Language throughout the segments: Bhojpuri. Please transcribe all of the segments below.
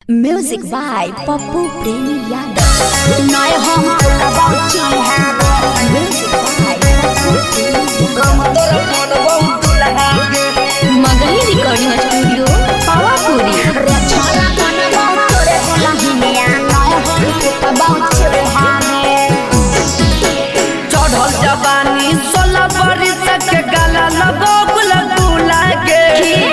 Music by Pappu Premi Yadav. Nói hom ka bao chi ha. Music by Pappu Premi Yadav. Magahi Recording Studio, Pawapuri. Rachana kana bao tore lahiniya. Nói hom ka bao chi ha. चढ़ल जवानी 16 बरिस के गाला लगो गुलगुला के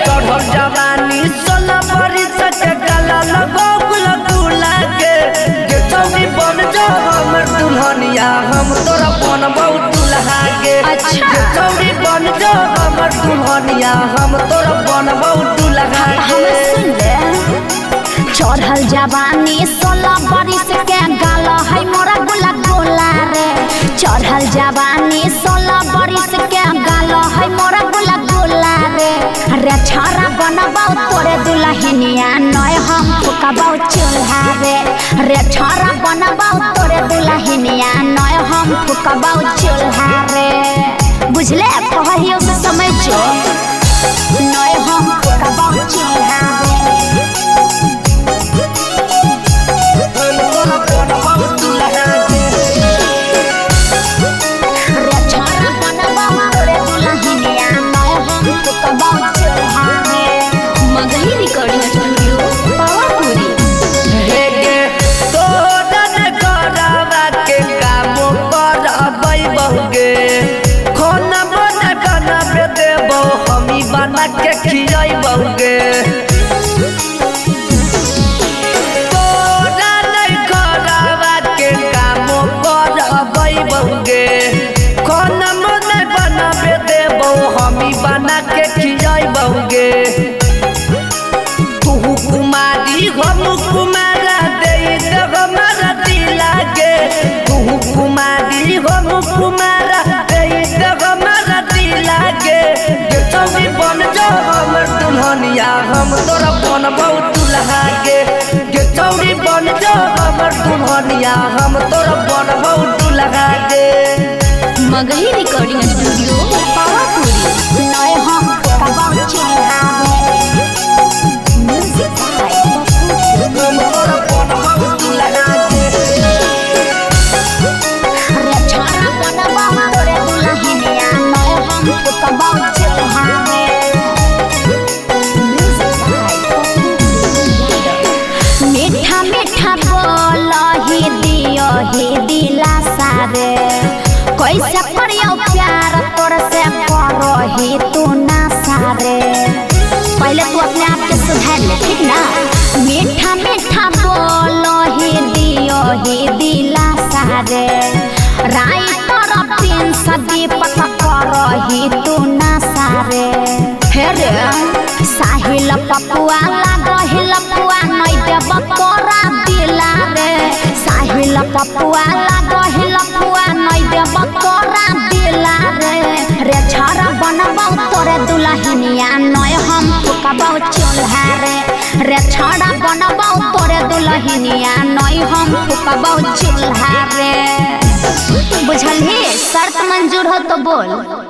चढ़ल जवानी 16 बरिस के गाला लगो गुलगुला के चौड़ी बन जा हमर दुल्हनिया हम तोरा बनबौ दुल्हा के चौड़ी बन जा हमर दुल्हनिया हम तोरा बनबौ दुल्हा के चढ़ल जवानी 16 बरिस के गाला है मोरा गुलगुला रे चढ़ल जवानी 16 बरिस के गाला है मोरा गुलगुला रे रे छारा बनबौ तोरे दुल्हनिया नय हम फुकबौ चूल्हा रे छारा बनबौ तोरे दुल्हनिया नय हम फुकबौ चूल्हा रे बुझले कहियो से समय जो नय हम फुकबौ चूल्हा बना के खियाई बहुगे तोरा नहीं करावा के काम करबै बहुगे खाना मन बनाबे देबो हमी बना के खियाई बहुगे तू कुमारी हम कुमारा दे हमारा दिला के तू कुमारी हम कुमारा दे हमारा दिला के चौड़ी बन जा हमर दुल्हनिया हम तोरा बनबौ दुल्हा के चौड़ी बन जा हमर दुल्हनिया हम तोरा बनबौ दुल्हा के मगही रिकॉर्डिंग स्टूडियो पावापुरी नय हम फुकबौ चूल्हा म्यूजिक बाय हम तोरा बनबौ दुल्हा के रे छारा बनबौ तोरे दुल्हनिया नय हम फुकबौ चूल्हा मीठा मीठा बोलही दियही दिला सारे कैसे करियो प्यार तोर से करही तू ना सारे पहले तू अपने आप के सुधार ले ठीक ना मीठा मीठा बोलही दियही दिला सारे राई तोर तीन सदी पता करही तू ना सारे हे रे साहिल पपुआ लागहिल पुआ नै देब तोरा दिला रे साहिल पपुआ लागहिल पुआ नै देब तोरा दिला रे छारा बनबौ तोरे दुल्हनिया नय हम फुकबौ चूल्हा रे छारा बनबौ तोरे दुल्हनिया नय हम फुकबौ चूल्हा रे बुझलही शर्त मंजूर हो तो बोल।